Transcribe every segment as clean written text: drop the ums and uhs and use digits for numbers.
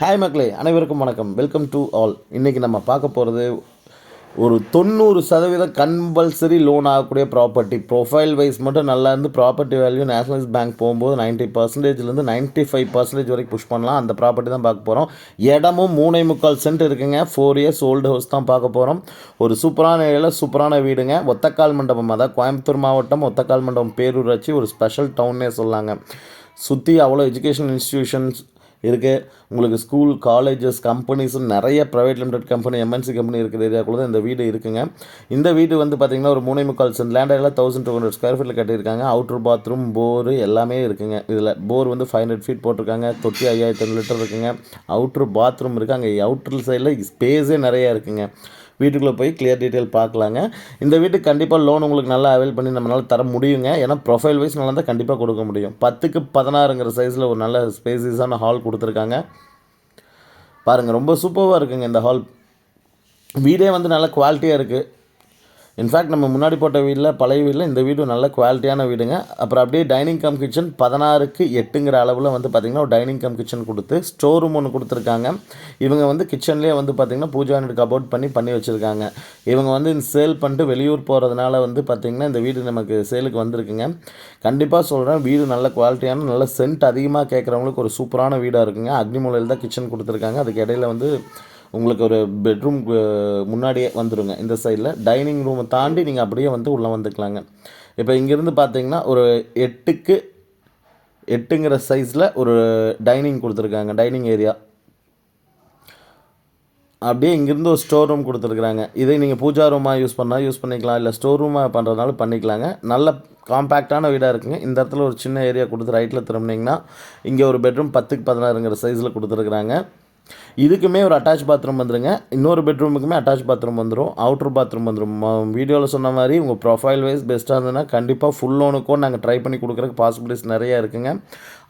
Hi மக்களே, அனைவருக்கும் வணக்கம். Welcome to all. இன்றைக்கி நம்ம பார்க்க போகிறது ஒரு 90% கம்பல்சரி லோன் ஆகக்கூடிய ப்ராப்பர்ட்டி. ப்ரொஃபைல் வைஸ் மட்டும் நல்லா இருந்து ப்ராப்பர்ட்டி வேல்யூ நேஷனலைஸ் பேங்க் போகும்போது 90%லேருந்து 95% வரைக்கும் புஷ் பண்ணலாம். அந்த ப்ராப்பர்ட்டி தான் பார்க்க போகிறோம். இடமும் 3.25 சென்ட் இருக்குங்க. 4 இயர்ஸ் ஓல்டு ஹவுஸ் தான் பார்க்க போகிறோம். ஒரு சூப்பரான ஏரியாவில் சூப்பரான வீடுங்க. ஒத்தக்கால் மண்டபம், அதாவது கோயம்புத்தூர் மாவட்டம் ஒத்தக்கால் மண்டபம் பேரூராட்சி, ஒரு ஸ்பெஷல் டவுன்னே சொல்லாங்க. சுற்றி அவ்வளோ எஜுகேஷன் இன்ஸ்டிடியூஷன்ஸ் இருக்குது. உங்களுக்கு ஸ்கூல், காலேஜஸ், கம்பெனிஸும் நிறைய private limited company, MNC company இருக்கிற ஏரியாக்குள்ள தான் இந்த வீடு இருக்குங்க. இந்த வீடு வந்து பார்த்திங்கன்னா ஒரு 3.25 சென்ட் லேண்ட் ஏரியாவில் 1200 ஸ்கொயர் ஃபீட்டில் கட்டியிருக்காங்க. அவுட்ரு பாத்ரூம், போரு எல்லாமே இருக்குங்க. இதில் போர் வந்து 500 ஃபீட் போட்டிருக்காங்க. தொட்டி 5500 லிட்டர் இருக்குங்க. அவுட்ரு பாத்ரூம் இருக்குது. அங்கே அவுட்ரு சைடில் ஸ்பேஸே நிறையா இருக்குங்க. வீட்டுக்குள்ளே போய் கிளியர் டீட்டெயில் பார்க்கலாங்க. இந்த வீட்டுக்கு கண்டிப்பாக லோன் உங்களுக்கு நல்லா அவைல் பண்ணி நம்மளால் தர முடியுங்க. ஏன்னா ப்ரொஃபைல் வைஸ் நல்லா தான் கண்டிப்பாக கொடுக்க முடியும். 10க்கு 16ங்கிற சைஸில் ஒரு நல்ல ஸ்பேசியஸான ஹால் கொடுத்துருக்காங்க. பாருங்கள், ரொம்ப சூப்பராக இருக்குங்க இந்த ஹால். வீடே வந்து நல்ல குவாலிட்டியாக இருக்குது. இன்ஃபேக்ட் நம்ம முன்னாடி போட்ட வீட்டில், பழைய வீட்டில் இந்த வீடு நல்ல குவாலிட்டியான வீடுங்க. அப்புறம் அப்படியே டைனிங் கம் கிச்சன் 16க்கு 8ங்கிற அளவில் வந்து பார்த்திங்கன்னா ஒரு டைனிங் கம் கிச்சன் கொடுத்து ஸ்டோர் ரூம் ஒன்று கொடுத்துருக்காங்க. இவங்க வந்து கிச்சன்லேயே வந்து பார்த்திங்கன்னா பூஜா யூனிட் கபோர்ட் பண்ணி வச்சுருக்காங்க. இவங்க வந்து சேல் பண்ணிட்டு வெளியூர் போகிறதுனால வந்து பார்த்திங்கன்னா இந்த வீடு நமக்கு சேலுக்கு வந்திருக்குங்க. கண்டிப்பாக சொல்கிறேன், வீடு நல்ல குவாலிட்டியான, நல்ல சென்ட் அதிகமாக கேட்குறவங்களுக்கு ஒரு சூப்பரான வீடாக இருக்குங்க. அக்னிமூலையில் தான் கிச்சன் கொடுத்துருக்காங்க. அதுக்கு இடையில வந்து உங்களுக்கு ஒரு பெட்ரூம் முன்னாடியே வந்துடுங்க. இந்த சைடில் டைனிங் ரூமை தாண்டி நீங்கள் அப்படியே வந்து உள்ளே வந்துக்கலாங்க. இப்போ இங்கேருந்து பார்த்தீங்கன்னா ஒரு 8க்கு 8ங்கிற சைஸில் ஒரு டைனிங் கொடுத்துருக்காங்க. டைனிங் ஏரியா அப்படியே இங்கேருந்து ஒரு ஸ்டோர் ரூம் கொடுத்துருக்குறாங்க. இதை நீங்கள் பூஜா ரூமாக யூஸ் பண்ணிக்கலாம், இல்லை ஸ்டோர் ரூமாக பண்ணுறதுனால பண்ணிக்கலாங்க. நல்ல காம்பேக்டான வீடாக இருக்குங்க. இந்த இடத்துல ஒரு சின்ன ஏரியா கொடுத்து ரைட்டில் திரும்பினீங்கன்னா இங்கே ஒரு பெட்ரூம் 10க்கு 16ங்கிற சைஸில் கொடுத்துருக்குறாங்க. இதுக்குமே ஒரு அட்டாச் பாத்ரூம் வந்துடுங்க. இன்னொரு பெட்ரூமுக்குமே அட்டாச் பாத்ரூம் வந்துடும். அவுட்ரு பாத்ரூம் வந்துடும். வீடியோவில் சொன்ன மாதிரி உங்கள் ப்ரொஃபைல் வைஸ் பெஸ்ட்டாக இருந்ததுன்னா கண்டிப்பாக ஃபுல் லோனுக்கும் நாங்கள் ட்ரை பண்ணி கொடுக்குறதுக்கு பாசிபிலிட்டிஸ் நிறையா இருக்குங்க.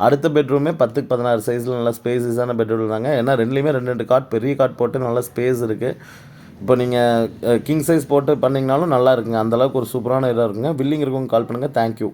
அடுத்த பெட்ரூமே 10க்கு 16 சைஸில் நல்லா ஸ்பேஸஸான பெட்ரூம் தாங்க. ஏன்னா ரெண்டுலேயுமே 2 காட், பெரிய காட் போட்டு நல்லா ஸ்பேஸ் இருக்குது. இப்போ நீங்கள் கிங் சைஸ் போட்டு பண்ணிங்கனாலும் நல்லா இருக்குங்க. அந்தளவுக்கு ஒரு சூப்பரான இதாக இருக்குங்க. பில்லிங் இருக்கவங்க கால் பண்ணுங்கள். தேங்க்யூ.